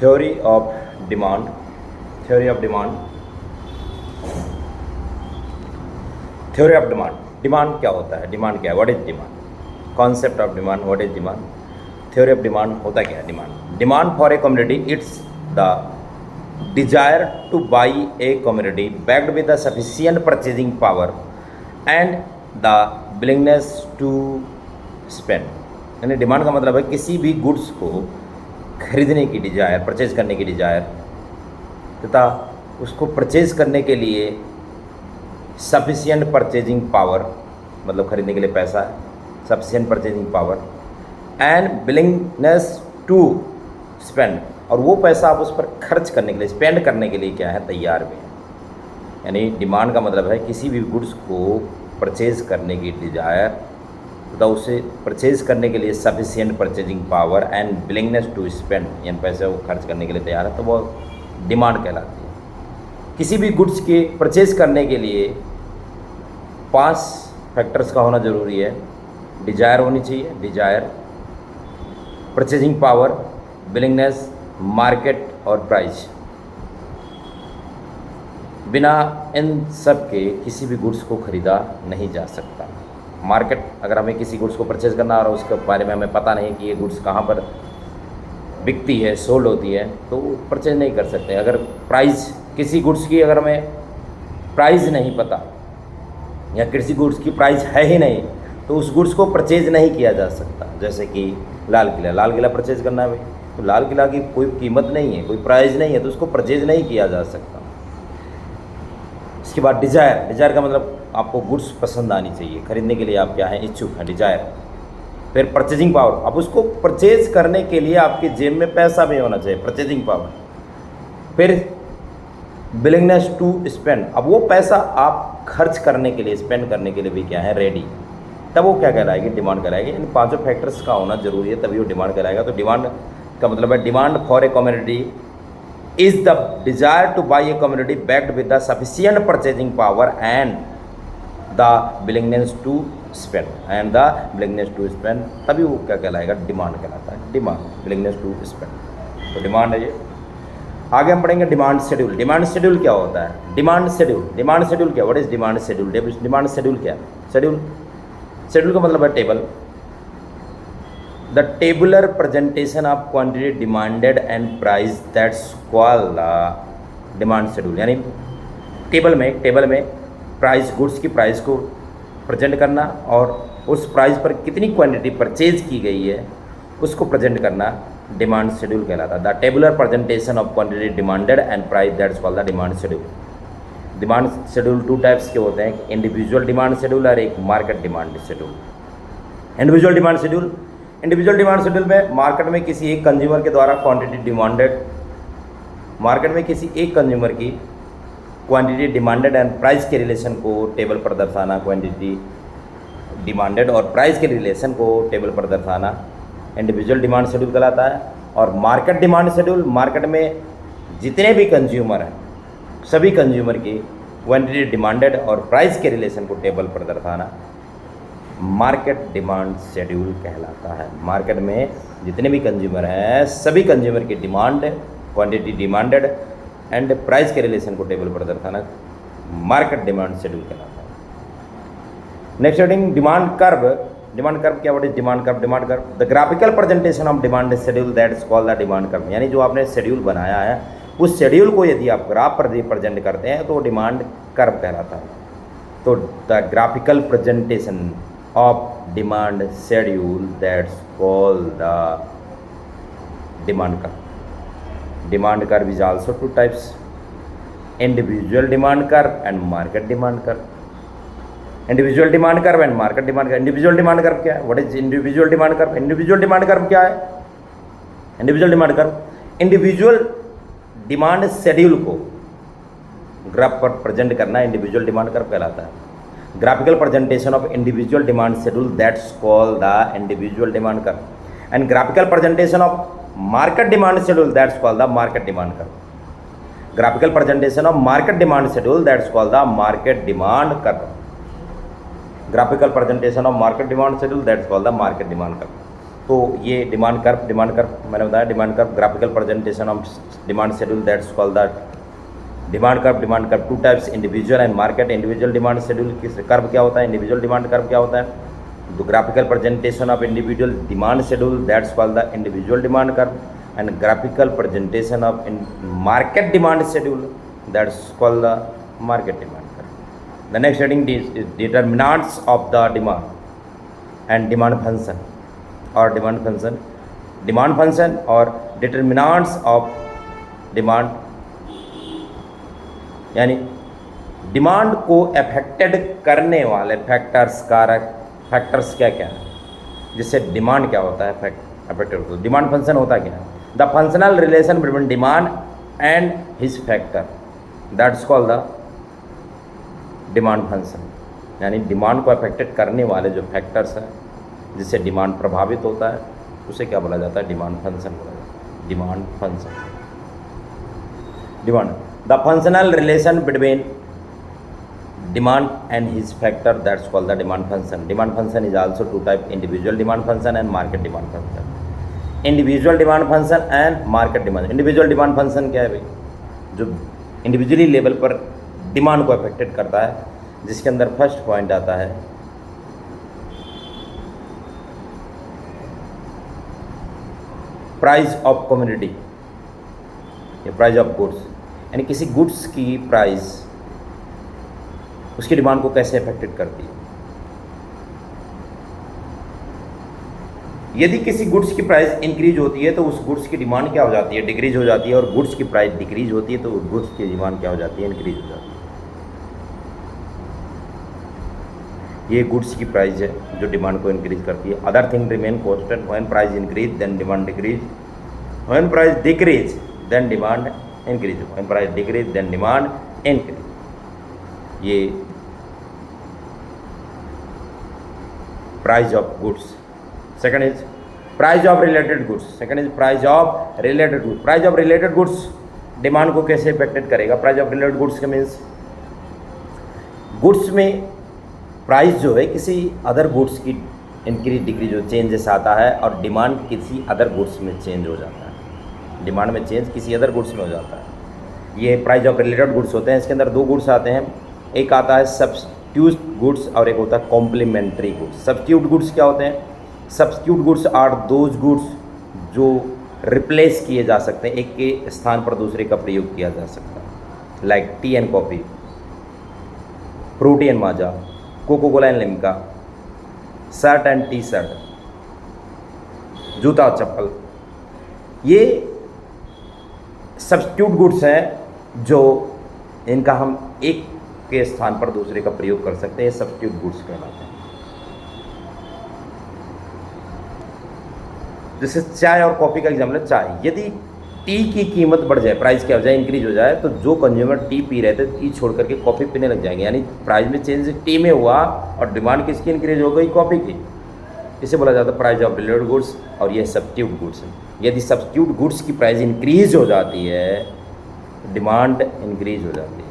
Theory of demand. Theory of demand. Theory of demand. Demand क्या होता है? Demand क्या है? What is demand? Concept of demand. What is demand? Theory of demand होता क्या है? Demand for a community it's the desire to buy a community backed with the sufficient purchasing power and the willingness to spend. यानी demand का मतलब है किसी भी goods को खरीदने की डिजायर, परचेज करने की डिजायर तथा उसको परचेज करने के लिए सफिशियंट परचेजिंग पावर, मतलब खरीदने के लिए पैसा है, sufficient purchasing power and willingness to spend, और वो पैसा आप उस पर खर्च करने के लिए, स्पेंड करने के लिए क्या है, तैयार भी है। यानी डिमांड का मतलब है किसी भी गुड्स को परचेज करने की डिजायर तथा उसे परचेज करने के लिए sufficient purchasing power and willingness to spend, यानी पैसे वो खर्च करने के लिए तैयार है, तो वो डिमांड कहलाती है। किसी भी गुड्स के परचेज करने के लिए 5 फैक्टर्स का होना ज़रूरी है। डिजायर होनी चाहिए, desire, purchasing power, willingness, market और प्राइस। बिना इन सब के किसी भी गुड्स को ख़रीदा नहीं जा सकता। मार्केट, अगर हमें किसी गुड्स को परचेज करना और उसके बारे में हमें पता नहीं कि ये गुड्स कहाँ पर बिकती है, सोल्ड होती है, तो परचेज नहीं कर सकते। अगर प्राइस, किसी गुड्स की अगर हमें प्राइस नहीं पता या किसी गुड्स की प्राइस है ही नहीं, तो उस गुड्स को परचेज नहीं किया जा सकता। जैसे कि लाल किला परचेज करना है भाई, तो लाल किला की कोई कीमत नहीं है, कोई प्राइस नहीं है, तो उसको परचेज नहीं किया जा सकता। इसके बाद डिजायर का मतलब आपको गुड्स पसंद आनी चाहिए, खरीदने के लिए आप क्या हैं, इच्छुक हैं, डिजायर। फिर परचेजिंग पावर, अब उसको परचेज करने के लिए आपकी जेब में पैसा भी होना चाहिए, परचेजिंग पावर। फिर विलिंगनेस टू स्पेंड, अब वो पैसा आप खर्च करने के लिए, स्पेंड करने के लिए भी क्या है, रेडी, तब वो क्या कहलाएगी, डिमांड कहलाएगी। इन 5 फैक्टर्स का होना जरूरी है, तभी वो डिमांड कहलाएगा। तो डिमांड का मतलब है demand for a community is the desire to buy a community backed with the sufficient purchasing power and the willingness to spend, तभी वो क्या कहलाएगा, डिमांड कहलाता है। डिमांड, विलिंगनेस टू स्पेंड, तो डिमांड है ये। आगे हम पढ़ेंगे डिमांड शेड्यूल। डिमांड शेड्यूल क्या होता है? डिमांड शेड्यूल क्या, what is demand schedule? Demand schedule क्या है? शेड्यूल का मतलब है table. The tabular presentation of quantity demanded and price, that's called the demand schedule. यानी टेबल में प्राइस, गुड्स की प्राइस को प्रेजेंट करना और उस प्राइस पर कितनी क्वांटिटी परचेज की गई है उसको प्रेजेंट करना डिमांड शेड्यूल कहलाता है। The tabular presentation of quantity demanded and price, that's called the demand schedule. Demand schedule 2 types के होते हैं, इंडिविजुअल डिमांड शेड्यूल और एक market demand schedule. Individual demand schedule में मार्केट में किसी एक कंज्यूमर के द्वारा क्वांटिटी डिमांडेड, मार्केट में किसी एक कंज्यूमर की क्वांटिटी डिमांडेड एंड प्राइस के रिलेशन को टेबल पर दर्शाना, क्वांटिटी डिमांडेड और प्राइस के रिलेशन को टेबल पर दर्शाना इंडिविजुअल डिमांड शेड्यूल कहलाता है। और मार्केट डिमांड शेड्यूल, मार्केट में जितने भी कंज्यूमर हैं सभी कंज्यूमर की क्वांटिटी डिमांडेड और प्राइस के रिलेशन को टेबल पर दर्शाना मार्केट डिमांड शेड्यूल कहलाता है। मार्केट में जितने भी कंज्यूमर हैं सभी कंज्यूमर की demand, quantity demanded and price के रिलेशन को टेबल पर दर्शाना मार्केट डिमांड शेड्यूल कहलाता है। Next heading demand curve. Demand curve क्या, what is demand curve? The graphical presentation of demand schedule, that is called the demand curve. यानी जो आपने शेड्यूल बनाया है उस शेड्यूल को यदि आप ग्राफ पर रिप्रेजेंट करते हैं तो डिमांड कर्व कहलाता है। तो the graphical presentation of demand schedule, that's called the demand curve. Demand curve is also 2 types, individual demand curve and market demand curve. Individual demand curve and market demand curve. Individual demand curve क्या है? What is individual demand curve? Individual demand curve क्या है? Individual demand curve, individual demand schedule को graph पर present करना individual demand curve कहलाता है। Graphical presentation of individual demand schedule, that's called the individual demand curve. And graphical presentation of market demand schedule, that's called the market demand curve. Graphical presentation of market demand schedule, that's called the market demand curve. Graphical presentation of market demand schedule, that's called the market demand curve. तो ये demand curve मैंने बताया, demand curve graphical presentation of demand schedule, that's called the demand curve two types, individual and market. Individual demand schedule किस curve क्या होता है, individual demand curve क्या होता है, the graphical presentation of individual demand schedule, that's called the individual demand curve, and graphical presentation of market demand schedule, that's called the market demand curve. The next heading is determinants of the demand and demand function और demand function और determinants of demand, यानी demand को affected करने वाले factors, कारक factors क्या क्या है, जिससे डिमांड क्या होता है अफेक्टेड होता है। डिमांड फंक्शन होता क्या है, the functional relation between demand and his factor, that's called the demand function. यानी डिमांड को अफेक्टेड करने वाले जो फैक्टर्स हैं जिससे डिमांड प्रभावित होता है, उसे क्या बोला जाता है, डिमांड फंक्शन बोला जाता है। Demand function, demand the functional relation between demand and his factor, that's called the demand function. Demand function is also two type, individual demand function and market demand function. Individual demand function and market demand. Individual demand function क्या है भाई, जो individually level पर demand को affected करता है, जिसके अंदर फर्स्ट पॉइंट आता है price of community, price of goods, यानी किसी गुड्स की प्राइस उसकी डिमांड को कैसे अफेक्टेड करती है। यदि किसी गुड्स की प्राइस इंक्रीज होती है तो उस गुड्स की डिमांड क्या हो जाती है, डिक्रीज हो जाती है, और गुड्स की प्राइस डिक्रीज होती है तो उस गुड्स की डिमांड क्या हो जाती है, इंक्रीज हो जाती है। ये गुड्स की प्राइस है जो डिमांड को इंक्रीज करती है। Other thing remain constant, when price increase then demand decrease, when price decrease then demand increase, when price decrease then demand increase. ये price of goods. Second is price of related goods, second is price of related goods. Price of related goods demand को कैसे effected करेगा। Price of related goods के means goods में price जो है किसी other goods की इंक्रीज डिक्रीज हो, चेंजेस आता है, और डिमांड किसी अदर गुड्स में चेंज हो जाता है, डिमांड में चेंज किसी अदर गुड्स में हो जाता है। ये प्राइस ऑफ रिलेटेड गुड्स होते हैं। इसके अंदर दो गुड्स आते हैं, एक आता है सब्स्टिट्यूट गुड्स और एक होता है कॉम्प्लीमेंट्री गुड्स। सब्स्टिट्यूट गुड्स क्या होते हैं, substitute goods are those goods जो रिप्लेस किए जा सकते हैं, एक के स्थान पर दूसरे का प्रयोग किया जा सकता है, like tea and coffee, Frooti and Maaza, Coca Cola and Limca, shirt and T shirt, जूता और चप्पल। ये सब्स्टिट्यूट गुड्स हैं जो इनका हम एक के स्थान पर दूसरे का प्रयोग कर सकते हैं, सब्स्टिट्यूट गुड्स कहलाते हैं। जैसे चाय और कॉफ़ी का एग्जाम्पल है। चाय, यदि टी की कीमत बढ़ जाए, प्राइस क्या हो जाए, इंक्रीज हो जाए, तो जो कंज्यूमर टी पी रहे थे टी छोड़ करके कॉफ़ी पीने लग जाएंगे, यानी प्राइस में चेंज टी में हुआ और डिमांड किसकी इंक्रीज हो गई, कॉफ़ी की। इसे बोला जाता है प्राइस ऑफ रिलेटेड गुड्स, और ये सब्स्टिट्यूट गुड्स है। यदि सब्स्टिट्यूट गुड्स की प्राइस इंक्रीज हो जाती है, डिमांड इंक्रीज हो जाती है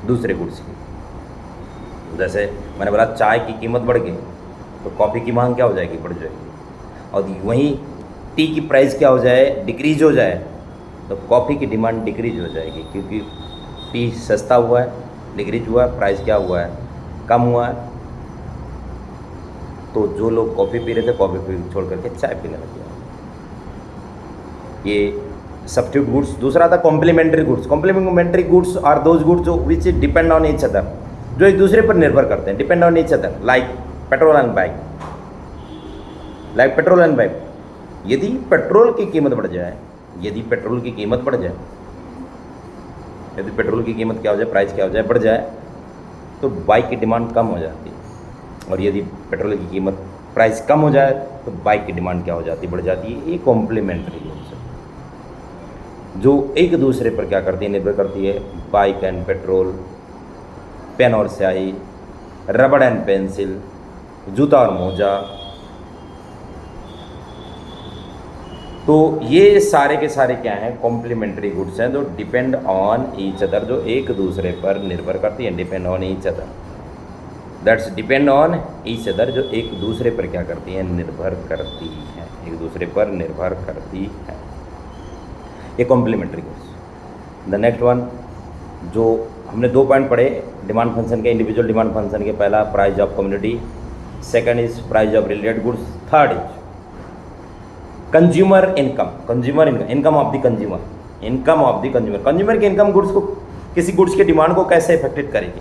दूसरे गुड्स की। जैसे मैंने बोला चाय की कीमत बढ़ गई तो कॉफ़ी की मांग क्या हो जाएगी, बढ़ जाएगी, और वहीं टी की प्राइस क्या हो जाए, डिक्रीज हो जाए, तो कॉफ़ी की डिमांड डिक्रीज हो जाएगी, क्योंकि टी सस्ता हुआ है, डिक्रीज हुआ है, प्राइस क्या हुआ है, कम हुआ है। तो जो लोग कॉफ़ी पी रहे थे कॉफ़ी पी छोड़ करके चाय पीने लग गए। ये सब्स्टिट्यूट गुड्स। दूसरा था complementary goods. Complementary goods are those goods जो which depend on each other, जो एक दूसरे पर निर्भर करते हैं, depend on each other, like petrol and bike, like petrol and bike. यदि पेट्रोल की कीमत बढ़ जाए, यदि पेट्रोल की कीमत बढ़ जाए, यदि पेट्रोल की कीमत क्या हो जाए, प्राइस क्या हो जाए, बढ़ जाए, तो बाइक की डिमांड कम हो जाती है, और यदि पेट्रोल की कीमत प्राइस कम हो जाए तो बाइक की डिमांड क्या हो जाती है, बढ़ जाती है। ये कॉम्प्लीमेंट्री गुड्स है जो एक दूसरे पर क्या करती है, निर्भर करती है। बाइक एंड पेट्रोल, पेन और स्याही, रबड़ एंड पेंसिल, जूता और मोजा। तो ये सारे के सारे क्या हैं, कॉम्प्लीमेंट्री गुड्स हैं जो डिपेंड ऑन ईच अदर, जो एक दूसरे पर निर्भर करती हैं, depend on each other. That's depend on each other, जो एक दूसरे पर क्या करती हैं, निर्भर करती हैं, एक दूसरे पर निर्भर करती हैं। ये complementary goods. The next one, जो हमने 2 पॉइंट पढ़े डिमांड फंक्शन के, इंडिविजुअल डिमांड फंक्शन के, पहला price of community, second is price of related goods, third is consumer income, consumer income of the consumer, income of the consumer. Consumer की income goods को, किसी goods के demand को कैसे affected करेगी।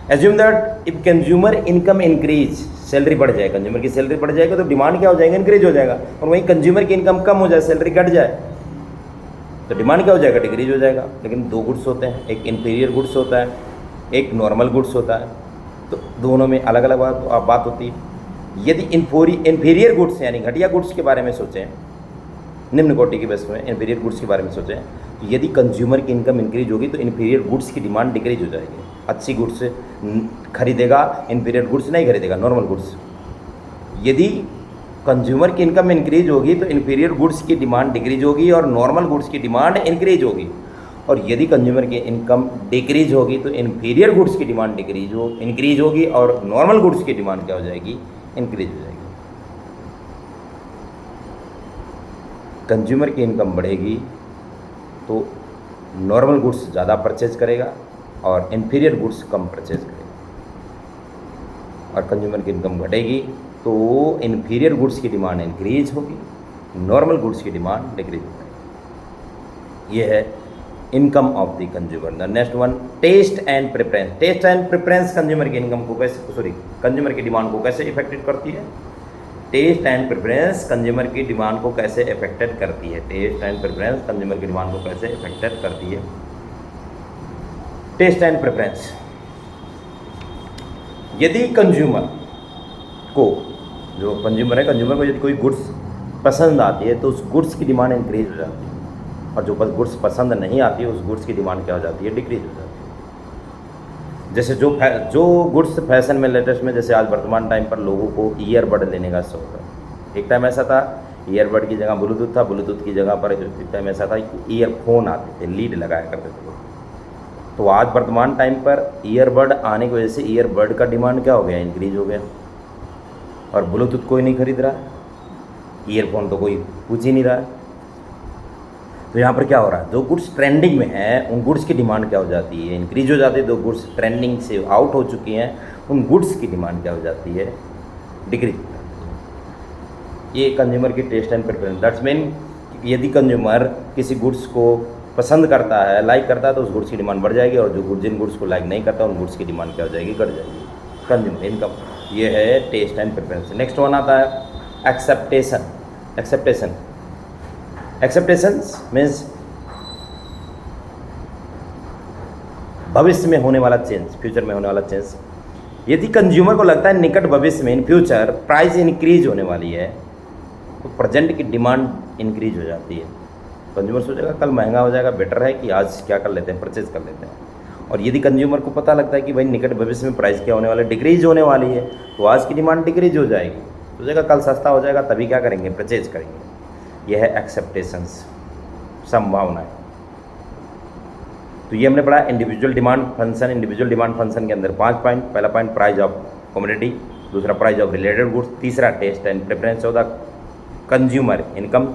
Assume that if consumer income increase, salary बढ़ जाए, consumer की सैलरी बढ़ जाएगी तो डिमांड क्या हो जाएगा, इंक्रीज हो जाएगा। और वहीं कंज्यूमर की इनकम कम हो जाए, सैलरी घट जाए, तो डिमांड क्या हो जाएगा, डिक्रीज हो जाएगा। लेकिन 2 गुड्स होते हैं, एक इन्फीरियर गुड्स होता है, एक नॉर्मल गुड्स होता है, तो दोनों में अलग अलग बात होती है। यदि इन्फीरियर गुड्स यानी घटिया गुड्स के बारे में सोचें, निम्न कोटि की वस्तु में इन्फीरियर गुड्स के बारे में सोचें, तो यदि कंज्यूमर की इनकम इंक्रीज होगी तो इन्फीरियर गुड्स की डिमांड डिक्रीज हो जाएगी। अच्छी गुड्स खरीदेगा, इन्फीरियर गुड्स नहीं खरीदेगा, नॉर्मल गुड्स। यदि कंज्यूमर की इनकम इंक्रीज होगी तो इन्फीरियर गुड्स की डिमांड डिक्रीज होगी और नॉर्मल गुड्स की डिमांड इंक्रीज होगी। और यदि कंज्यूमर की इनकम डिक्रीज होगी तो इन्फीरियर गुड्स की डिमांड इंक्रीज होगी और नॉर्मल गुड्स की डिमांड क्या हो जाएगी, इंक्रीज हो जाएगी। कंज्यूमर की इनकम बढ़ेगी तो नॉर्मल गुड्स ज़्यादा परचेज करेगा और इन्फीरियर गुड्स कम परचेज करेगा। और कंज्यूमर की इनकम घटेगी तो इन्फीरियर गुड्स की डिमांड इंक्रीज होगी, नॉर्मल गुड्स की डिमांड डिक्रीज होगी। ये है income of the consumer. The next one, taste and preference. Taste and preference consumer की इनकम को कैसे, कंज्यूमर की डिमांड को कैसे इफेक्टेड करती है। टेस्ट एंड प्रेफरेंस कंज्यूमर की डिमांड को कैसे इफेक्टेड करती है। टेस्ट एंड प्रेफरेंस कंज्यूमर की डिमांड को कैसे इफेक्टेड करती है। टेस्ट एंड प्रेफरेंस, यदि कंज्यूमर को, जो कंज्यूमर है, कंज्यूमर को यदि कोई गुड्स पसंद आती है तो उस गुड्स की डिमांड इंक्रीज हो जाती है, और जो गुड्स पसंद नहीं आती है उस गुड्स की डिमांड क्या हो जाती है, डिक्रीज हो जाती है। जैसे जो गुड्स फैशन में, लेटेस्ट में, जैसे आज वर्तमान टाइम पर लोगों को ईयरबड लेने का शौक है। एक टाइम ऐसा था ईयरबड की जगह ब्लूटूथ था, ब्लूटूथ की जगह पर एक टाइम ऐसा था कि ईयरफोन आते थे, लीड लगाया करते थे लोग। तो आज वर्तमान टाइम पर ईयरबड आने की वजह से ईयरबड का डिमांड क्या हो गया, इंक्रीज हो गया। और ब्लूटूथ कोई नहीं खरीद रहा है, ईयरफोन तो कोई पूछ ही नहीं रहा है। तो यहाँ पर क्या हो रहा है, जो गुड्स ट्रेंडिंग में हैं उन गुड्स की डिमांड क्या हो जाती है, इंक्रीज हो जाती है। जो गुड्स ट्रेंडिंग से आउट हो चुकी हैं उन गुड्स की डिमांड क्या हो जाती है, डिक्रीज हो जाती है। ये कंज्यूमर की taste and preference. That's mean यदि कंज्यूमर किसी गुड्स को पसंद करता है, लाइक करता है, तो उस गुड्स की डिमांड बढ़ जाएगी, और जो जिन गुड्स को लाइक नहीं करता उन गुड्स की डिमांड क्या हो जाएगी, घट जाएगी। कंज्यूमर इनकम, ये है taste and preference. Next one आता है एक्सेप्टेशन। एक्सेप्टेशंस मीन्स भविष्य में होने वाला चेंज, फ्यूचर में होने वाला चेंज। यदि कंज्यूमर को लगता है निकट भविष्य में, इन फ्यूचर प्राइस इंक्रीज होने वाली है, तो प्रेजेंट की डिमांड इंक्रीज हो जाती है। कंज्यूमर सोचेगा कल महंगा हो जाएगा, बेटर है कि आज क्या कर लेते हैं, परचेज कर लेते हैं। और यदि कंज्यूमर को पता लगता है कि भाई निकट भविष्य में प्राइस क्या होने वाला है, डिक्रीज होने वाली है, तो आज की डिमांड डिक्रीज हो जाएगी। सोचेगा कल सस्ता हो जाएगा, तभी क्या करेंगे, परचेज करेंगे। यह है एक्सेप्टेशंस, संभावनाएं। तो ये हमने पढ़ा individual demand function. Individual demand function के अंदर 5 पॉइंट। पहला पॉइंट प्राइस ऑफ कमोडिटी, दूसरा प्राइस ऑफ रिलेटेड गुड्स, तीसरा टेस्ट एंड प्रेफरेंस, चौथा कंज्यूमर इनकम,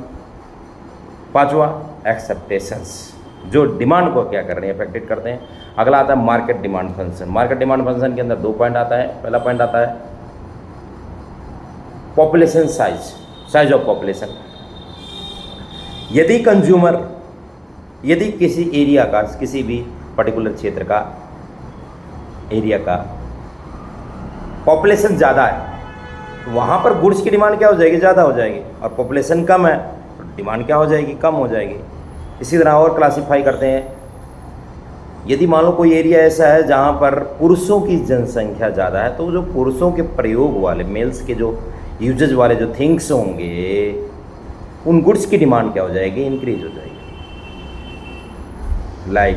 पांचवा एक्सेप्टेशंस, जो डिमांड को क्या कर रहे हैं, अफेक्टेड करते हैं। अगला आता है market demand function. Market demand function के अंदर 2 पॉइंट आता है। पहला पॉइंट आता है population size, size of population. यदि कंज्यूमर, यदि किसी एरिया का, किसी भी पर्टिकुलर क्षेत्र का, एरिया का पॉपुलेशन ज़्यादा है, तो वहाँ पर गुड्स की डिमांड क्या हो जाएगी, ज़्यादा हो जाएगी। और पॉपुलेशन कम है तो डिमांड क्या हो जाएगी, कम हो जाएगी। इसी तरह और क्लासीफाई करते हैं। यदि मान लो कोई एरिया ऐसा है जहाँ पर पुरुषों की जनसंख्या ज़्यादा है, तो जो पुरुषों के प्रयोग वाले, मेल्स के जो यूजेज वाले जो थिंग्स होंगे, उन गुड्स की डिमांड क्या हो जाएगी, इंक्रीज हो जाएगी। Like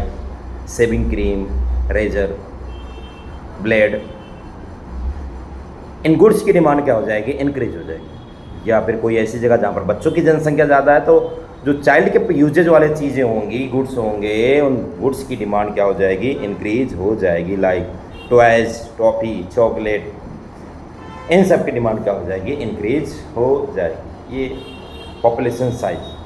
shaving cream, razor, blade, इन गुड्स की डिमांड क्या हो जाएगी, इंक्रीज हो जाएगी। या फिर कोई ऐसी जगह जहाँ पर बच्चों की जनसंख्या ज़्यादा है, तो जो चाइल्ड के यूजेज वाले चीज़ें होंगी, गुड्स होंगे, उन गुड्स की डिमांड क्या हो जाएगी, इंक्रीज हो जाएगी। लाइक टॉयज, टॉफ़ी, चॉकलेट, इन सब की डिमांड क्या हो जाएगी, इंक्रीज हो जाएगी। ये पॉपुलेशन साइज।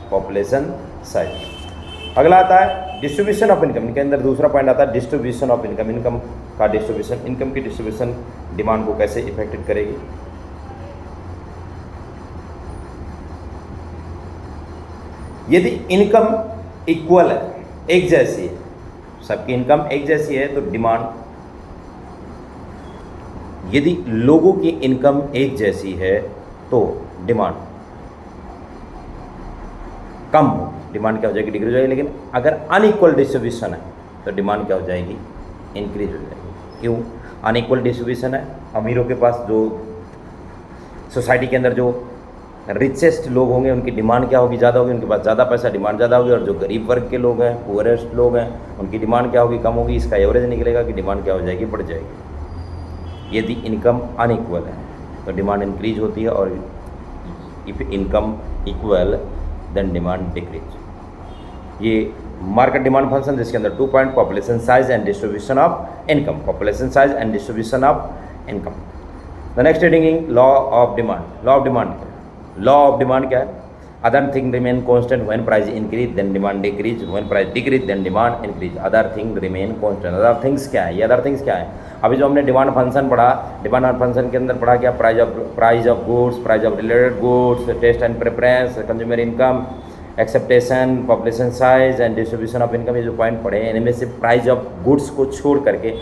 अगला आता है डिस्ट्रीब्यूशन ऑफ इनकम। इनके अंदर दूसरा पॉइंट आता है डिस्ट्रीब्यूशन ऑफ इनकम। इनकम का डिस्ट्रीब्यूशन, इनकम की डिस्ट्रीब्यूशन डिमांड को कैसे इफेक्टेड करेगी। यदि इनकम इक्वल है, एक जैसी है, सबकी इनकम एक जैसी है, तो डिमांड, यदि लोगों की इनकम एक जैसी है तो डिमांड कम होगी, डिमांड क्या हो जाएगी, डिक्रीज हो जाएगी। लेकिन अगर अनइक्वल डिस्ट्रीब्यूशन है तो डिमांड क्या हो जाएगी, इंक्रीज हो जाएगी। क्यों? अनइक्वल डिस्ट्रीब्यूशन है, अमीरों के पास, जो सोसाइटी के अंदर जो रिचेस्ट लोग होंगे उनकी डिमांड क्या होगी, ज़्यादा होगी, उनके पास ज़्यादा पैसा, डिमांड ज़्यादा होगी। और जो गरीब वर्ग के लोग हैं, पुअरेस्ट लोग हैं, उनकी डिमांड क्या होगी, कम होगी। इसका एवरेज निकलेगा कि डिमांड क्या हो जाएगी, बढ़ जाएगी। यदि इनकम अनइक्वल है तो डिमांड इंक्रीज होती है, और if income equal then demand decrease. ये मार्केट डिमांड फंक्शन, जिसके अंदर 2 point, population size and distribution of income, population size and distribution of income. The next heading law of demand. Law of demand, law of demand क्या है, other thing remain constant when price increase then demand decrease, when price decrease then demand increase. Other thing remain constant, other things क्या है, ये other things क्या है। अभी जो हमने डिमांड फंक्शन पढ़ा, डिमांड फंक्शन के अंदर पढ़ा क्या, price of goods, price of related goods, taste and preference, consumer income, expectation, population size and distribution of income. ये जो पॉइंट पढ़े हैं, इनमें से प्राइस ऑफ गुड्स को छोड़ करके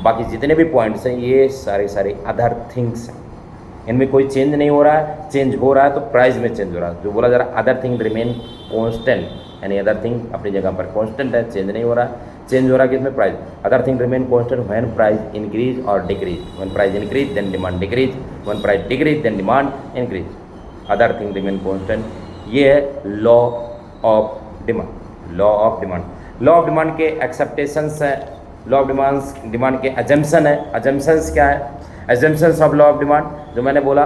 बाकी जितने भी पॉइंट्स हैं ये सारे अदर थिंग्स हैं। इनमें कोई चेंज नहीं हो रहा है, चेंज हो रहा है तो प्राइस में चेंज हो रहा है। जो बोला जा रहा है अदर थिंग रिमेन कांस्टेंट, यानी अदर थिंग अपनी जगह पर कांस्टेंट है, चेंज नहीं हो रहा है। चेंज हो रहा है किसमें, price. Other thing remain constant when price increase और decrease, when price increase then demand decrease, when price decrease then demand increase. Other thing remain constant, ये है law of demand. Law of demand, law of demand के exceptions है, law of demand के assumption है। Assumptions क्या है, assumptions of law of demand, जो मैंने बोला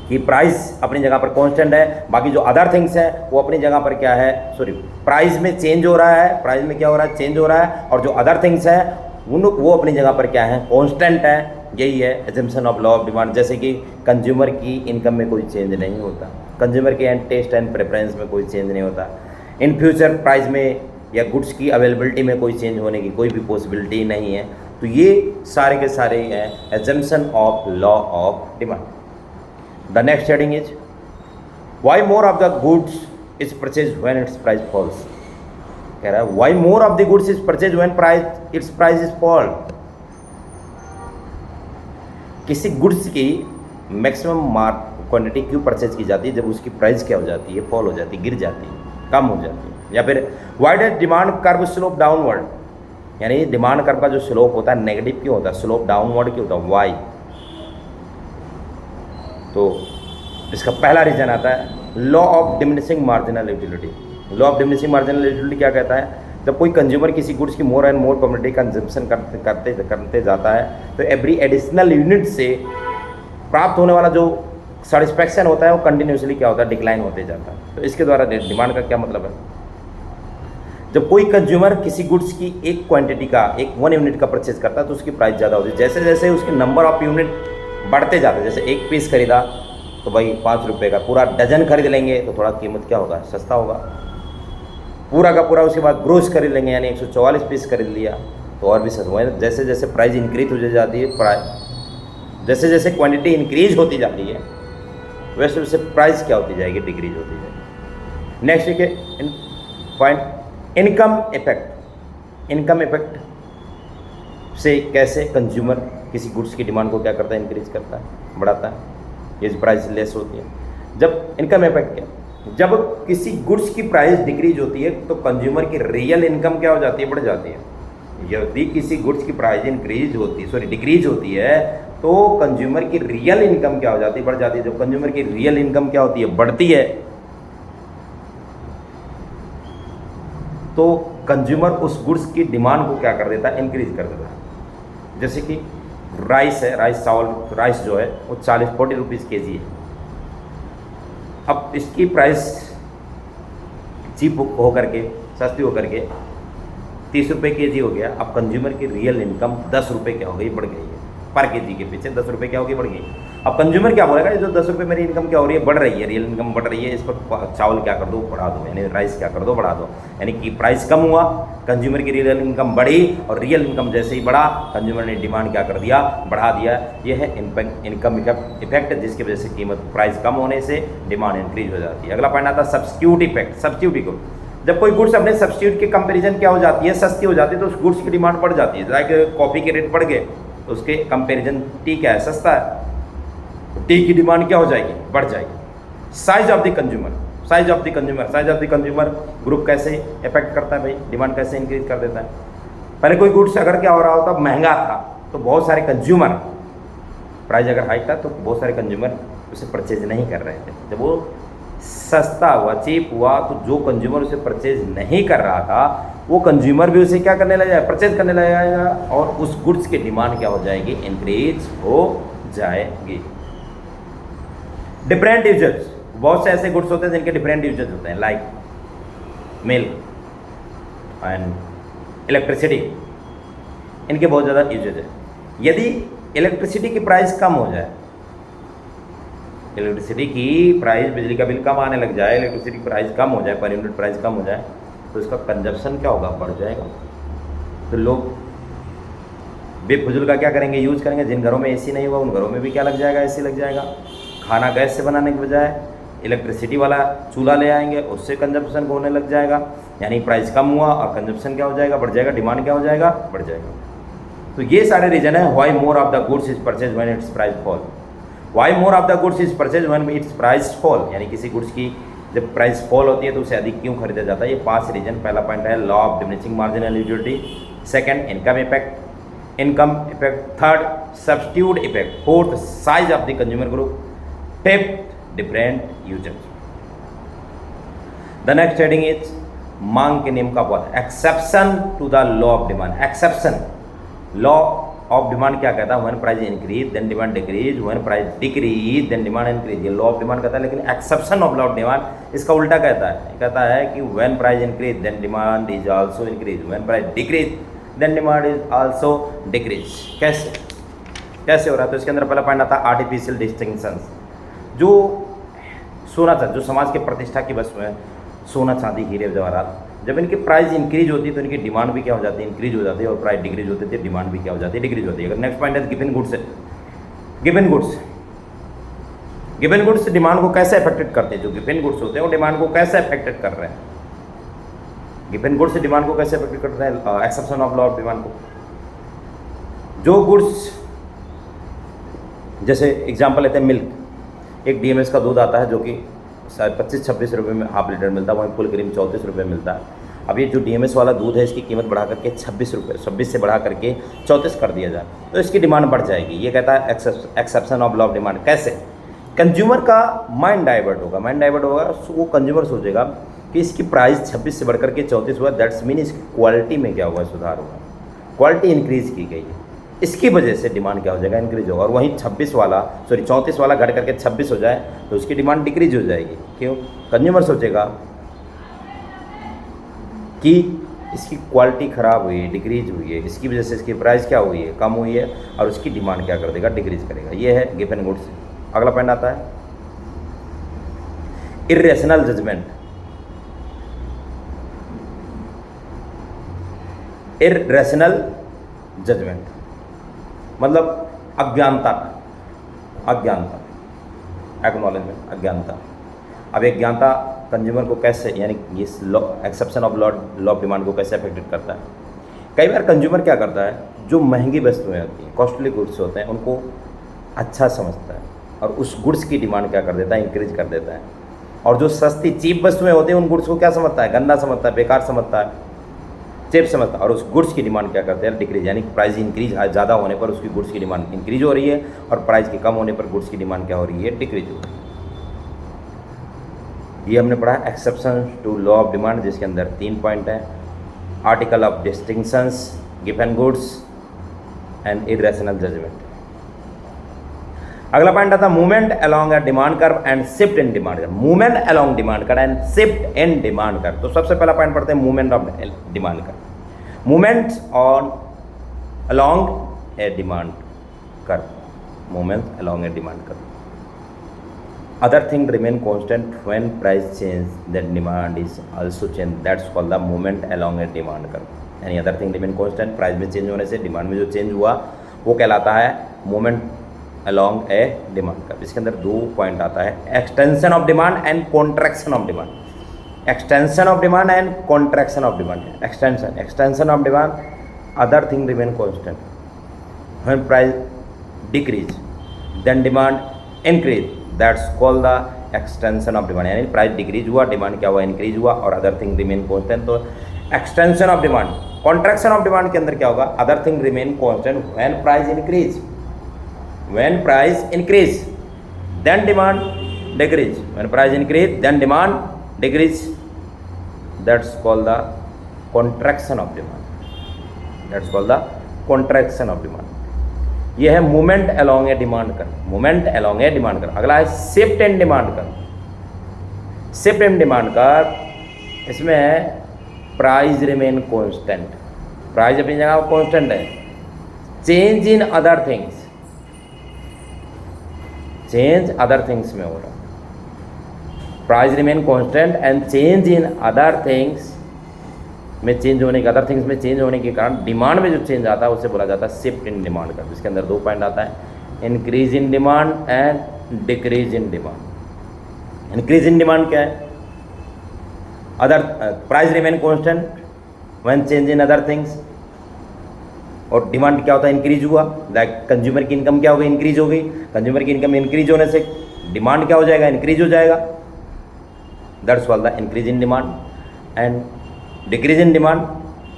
कि प्राइस अपनी जगह पर कांस्टेंट है, बाकी जो अदर थिंग्स हैं वो अपनी जगह पर क्या है, सॉरी, प्राइस में चेंज हो रहा है, प्राइस में क्या हो रहा है, चेंज हो रहा है। और जो अदर थिंग्स हैं वो अपनी जगह पर क्या है, कांस्टेंट है। यही है assumption of law of demand. जैसे कि कंज्यूमर की इनकम में कोई चेंज नहीं होता, कंज्यूमर के टेस्ट एंड प्रेफरेंस में कोई चेंज नहीं होता, इन फ्यूचर प्राइस में या गुड्स की अवेलेबिलिटी में कोई चेंज होने की कोई भी पॉसिबिलिटी नहीं है। तो ये सारे के सारे हैं assumption of law of demand. The next heading is why more of the goods is purchase when it's price falls. कह रहा है why more of the goods is purchase when it's price is fall. किसी goods की maximum quantity क्यों purchase की जाती है, जब उसकी प्राइस क्या हो जाती है, फॉल हो जाती है, गिर जाती है, कम हो जाती है। या फिर why does demand curve slope downward, यानी डिमांड कर्व का जो स्लोप होता है नेगेटिव क्यों होता है, स्लोप डाउनवर्ड क्यों होता है, वाई। तो इसका पहला रीजन आता है law of diminishing marginal utility. Law of diminishing marginal utility क्या कहता है, जब कोई कंज्यूमर किसी गुड्स की more and more quantity consumption करते जाता है तो एवरी एडिशनल यूनिट से प्राप्त होने वाला जो सेटिस्फैक्शन होता है वो कंटिन्यूसली क्या होता है, डिक्लाइन होते जाता है। तो इसके द्वारा डिमांड का क्या मतलब है, जब कोई कंज्यूमर किसी गुड्स की एक क्वांटिटी का, एक 1 यूनिट का परचेज करता है तो उसकी प्राइस ज़्यादा होती है। जैसे जैसे उसके नंबर ऑफ यूनिट बढ़ते जाते हैं, जैसे एक पीस खरीदा तो भाई 5 रुपये का, पूरा डजन खरीद लेंगे तो थोड़ा कीमत क्या होगा, सस्ता होगा। पूरा का पूरा उसके बाद ग्रोस खरीद लेंगे, यानी 144 पीस खरीद लिया तो और भी सस्ता होगा। जैसे जैसे प्राइस इंक्रीज हो जाती है, जैसे जैसे क्वांटिटी इंक्रीज होती जाती है वैसे वैसे प्राइस क्या होती जाएगी, डिक्रीज होती जाएगी। नेक्स्ट है point income effect. Income effect से कैसे कंज्यूमर किसी गुड्स की डिमांड को क्या करता है, इंक्रीज करता है, बढ़ाता है, ये प्राइस लेस होती है। जब इनकम इफेक्ट क्या, जब किसी गुड्स की प्राइस डिक्रीज होती है तो कंज्यूमर की रियल इनकम क्या हो जाती है, बढ़ जाती है। यदि किसी गुड्स की प्राइस डिक्रीज होती है तो कंज्यूमर की रियल इनकम क्या हो जाती है, बढ़ जाती है। जब कंज्यूमर की रियल इनकम क्या होती है, बढ़ती है, तो कंज्यूमर उस गुड्स की डिमांड को क्या कर देता है, इंक्रीज कर देता है। जैसे कि राइस है, राइस जो है वो 40 रुपीज़ kg है। अब इसकी प्राइस चीप हो करके, सस्ती हो करके 30 रुपये के जी हो गया। अब कंज्यूमर की रियल इनकम 10 रुपये क्या हो गई, बढ़ गई है। पर के जी के पीछे 10 रुपये क्या हो गई, बढ़ गई। अब कंज्यूमर क्या बोलेगा, ये जो 10 रुपये मेरी इनकम क्या हो रही है, बढ़ रही है, रियल इनकम बढ़ रही है, इस पर चावल क्या कर दो, बढ़ा दो, यानी राइस क्या कर दो, बढ़ा दो। यानी कि प्राइस कम हुआ, कंज्यूमर की रियल इनकम बढ़ी, और रियल इनकम जैसे ही बढ़ा कंज्यूमर ने डिमांड क्या कर दिया, बढ़ा दिया। यह है इनकम इफेक्ट, जिसकी वजह से कीमत प्राइस कम होने से डिमांड इंक्रीज हो जाती है। अगला पॉइंट आता है सब्स्टिट्यूट इफेक्ट। सब्स्टिट्यूट को जब कोई गुड्स अपने सब्स्टिट्यूट के कंपैरिजन क्या हो जाती है, सस्ती हो जाती है, तो उस गुड्स की डिमांड बढ़ जाती है। लाइक कॉफ़ी के रेट बढ़ गए, तो उसके कंपैरिजन टी क्या है, सस्ता है, तो टी की डिमांड क्या हो जाएगी, बढ़ जाएगी। Size of the consumer, size of the consumer, size of the consumer group कैसे इफेक्ट करता है भाई, डिमांड कैसे इंक्रीज कर देता है। पहले कोई गुड्स अगर क्या हो रहा होता, महंगा था, तो बहुत सारे कंज्यूमर, प्राइस अगर हाई था तो बहुत सारे कंज्यूमर उसे परचेज नहीं कर रहे थे। जब वो सस्ता हुआ, चीप हुआ, तो जो कंज्यूमर उसे परचेज नहीं कर रहा था, वो कंज्यूमर भी उसे क्या करने लगा, परचेज करने लगेगा, और उस गुड्स की डिमांड क्या हो जाएगी, इंक्रीज हो जाएगी। डिफरेंट यूजेस, बहुत से ऐसे गुड्स होते हैं जिनके डिफरेंट यूजेस होते हैं, लाइक मिल्क एंड इलेक्ट्रिसिटी, इनके बहुत ज़्यादा यूजेज है। यदि इलेक्ट्रिसिटी की प्राइस कम हो जाए, इलेक्ट्रिसिटी की प्राइस, बिजली का बिल कम आने लग जाए, इलेक्ट्रिसिटी की प्राइस कम हो जाए, पर यूनिट प्राइस कम हो जाए, तो इसका कंजप्शन क्या होगा, बढ़ जाएगा। तो लोग बेफजूल का क्या करेंगे, यूज करेंगे। जिन घरों में एसी नहीं हुआ उन घरों में भी क्या लग जाएगा, एसी लग जाएगा। खाना गैस से बनाने के बजाय इलेक्ट्रिसिटी वाला चूल्हा ले आएंगे, उससे कंजप्शन होने लग जाएगा। यानी प्राइस कम हुआ और कंजप्शन क्या हो जाएगा, बढ़ जाएगा, डिमांड क्या हो जाएगा, बढ़ जाएगा। तो ये सारे रीजन है why more of the goods is purchase when it's price fall. Why more of the goods is purchase when it's price fall, यानी किसी गुड्स की जब प्राइस फॉल होती है तो उसे अधिक क्यों खरीदा जाता है। ये 5 रीजन। पहला पॉइंट है law of diminishing marginal utility, second income effect, third substitute effect, fourth size of the consumer group, fifth different users. The next heading is मांग के नियम का पद, exception to the law of demand. Exception, law of demand क्या कहता है, when price increase then demand decrease, when price decrease then demand increase. ये law of demand कहता है, लेकिन exception of law of demand इसका उल्टा कहता है। कहता है कि when price increase then demand is also increase, when price decrease then demand is also decrease. कैसे कैसे हो रहा है, तो इसके अंदर पहला पॉइंट आता है आर्टिफिशियल डिस्टिंक्शंस। जो सोना चांदी, जो समाज के प्रतिष्ठा की वस्तु है, सोना चांदी हीरे जवाहरात, जब इनकी प्राइस इंक्रीज होती है तो इनकी डिमांड भी क्या हो जाती है, इंक्रीज हो जाती है, और प्राइस डिक्रीज होती है, डिमांड भी क्या हो जाती है, डिक्रीज होती है। अगर नेक्स्ट पॉइंट है गिवन गुड्स है, गिवन गुड्स डिमांड को कैसे अफेक्टेड करते हैं। जो गिवन गुड्स होते हैं वो डिमांड को कैसे अफेक्टेड कर रहे हैं, गिवन गुड्स डिमांड को कैसे अफेक्टेड कर रहे हैं, exception of law of demand को। जो गुड्स, जैसे एग्जाम्पल लेते हैं मिल्क, एक डीएमएस का दूध आता है जो कि शायद 25-26 रुपये में हाफ लीटर मिलता है, वहीं फुल क्रीम 34 रुपये मिलता है। अब ये जो डीएमएस वाला दूध है, इसकी कीमत बढ़ा करके 26 रुपये, 26 से बढ़ा करके 34 कर दिया जाए, तो इसकी डिमांड बढ़ जाएगी। ये कहता है exception of law of demand. कैसे, कंज्यूमर का माइंड डाइवर्ट होगा, वो कंज्यूमर सोचेगा कि इसकी प्राइस 26 से बढ़ करके 34 हुआ, दैट्स मीन इसकी क्वालिटी में क्या हुआ, सुधार हुआ, क्वालिटी इंक्रीज की गई है, इसकी वजह से डिमांड क्या हो जाएगा, इंक्रीज होगा। और वहीं 34 वाला घट करके 26 हो जाए तो उसकी डिमांड डिक्रीज हो जाएगी। क्यों, कंज्यूमर सोचेगा कि इसकी क्वालिटी ख़राब हुई है, डिक्रीज हुई है, इसकी वजह से इसकी प्राइस क्या हुई है, कम हुई है, और उसकी डिमांड क्या कर देगा, डिक्रीज करेगा। ये है गिवन गुड्स। अगला पॉइंट आता है इर्रेशनल जजमेंट। इर्रेशनल जजमेंट मतलब अज्ञानता, एक्नॉलेजमेंट, अज्ञानता। अब एक ज्ञानता कंज्यूमर को कैसे, यानी इस law exception of law of demand को कैसे अफेक्टेड करता है। कई बार कंज्यूमर क्या करता है, जो महंगी वस्तुएं होती हैं, कॉस्टली गुड्स होते हैं, उनको अच्छा समझता है और उस गुड्स की डिमांड क्या कर देता है, इंक्रीज कर देता है। और जो सस्ती चीप वस्तुएं होती हैं उन गुड्स को क्या समझता है, गंदा समझता है, बेकार समझता है, चीप समझता है, और उस गुड्स की डिमांड क्या करते हैं, डिक्रीज। यानी प्राइस इंक्रीज ज़्यादा होने पर उसकी गुड्स की डिमांड इंक्रीज हो रही है, और प्राइस की कम होने पर गुड्स की डिमांड क्या हो रही है, डिक्रीज हो रही है। ये हमने पढ़ा exception to law of demand, जिसके अंदर 3 पॉइंट है, article of distinctions, given goods and irrational judgement. अगला पॉइंट आता है movement along a demand curve and shift in demand curve. Movement along demand curve and shift in demand curve. तो सबसे पहला point पढ़ते हैं movement of demand curve. Movements on along a demand curve, movements along a demand curve. Other thing remain constant when price change, then demand is also change. That's called the movement along a demand curve. Any other thing remain constant, price में change होने से demand में जो change हुआ वो कहलाता है movement along ए demand curve. इसके अंदर दो पॉइंट आता है, extension of demand and contraction of demand. Extension of demand and contraction of demand. Extension of demand, other thing remain constant. When price decrease, then demand increase. That's called the extension of demand. यानी price decrease हुआ, demand क्या हुआ, increase हुआ, और other thing remain constant. तो extension of demand. Contraction of demand के अंदर क्या होगा, other thing remain constant. When price increase, when price increase then demand decrease. When price increase then demand decrease. That's called the contraction of demand. That's called the contraction of demand. ये है movement along a demand curve. Movement along a demand curve. अगला है shift in demand curve. Shift in demand curve, इसमें price remain constant. Price अपनी जगह constant है. Change in other things, change other things में हो रहा है. Price remain constant and change in other things में चेंज होने के, अदर थिंग्स में चेंज होने के कारण डिमांड में जो चेंज आता है उसे बोला जाता है शिफ्ट इन डिमांड का. इसके अंदर दो पॉइंट आता है, increase in demand and decrease in demand. Increase in demand क्या है, other price remain constant when change in other things. और डिमांड क्या होता है, इंक्रीज हुआ. लाइक कंज्यूमर की इनकम क्या हो गई, इंक्रीज हो गई. कंज्यूमर की इनकम इंक्रीज होने से डिमांड क्या हो जाएगा, इंक्रीज हो जाएगा. That's called the increase in demand. And decrease in demand,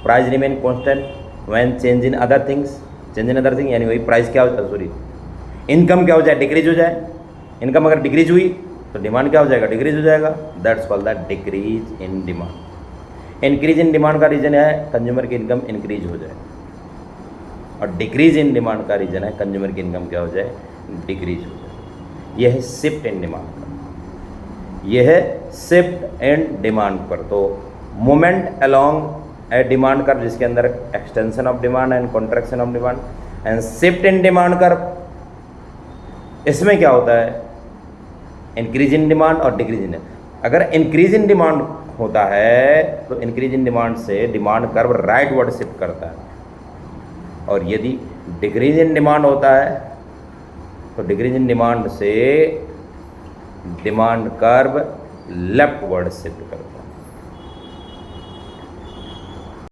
price remain constant when change in other things. Change in other thing यानी वही प्राइस क्या हो, सॉरी इनकम क्या हो जाए, डिक्रीज हो जाए. इनकम अगर डिक्रीज हुई तो डिमांड क्या हो जाएगा, डिक्रीज हो जाएगा. That's called the decrease in demand. Increase in demand का रीजन है कंज्यूमर की इनकम इंक्रीज हो जाए, और डिक्रीज इन डिमांड का रीजन है कंज्यूमर की इनकम क्या हो जाए, डिक्रीज हो जाए. यह है शिफ्ट इन डिमांड पर. यह है शिफ्ट इन डिमांड पर. तो movement along a demand curve, जिसके अंदर extension of demand and contraction of demand and shift in demand curve. इसमें क्या होता है, इंक्रीज इन डिमांड और डिक्रीज इन. अगर इंक्रीज इन डिमांड होता है तो इंक्रीज इन डिमांड से demand curve right word shift करता है, और यदि डिक्रीज इन डिमांड होता है तो डिक्रीज इन डिमांड से demand curve left word shift करता है.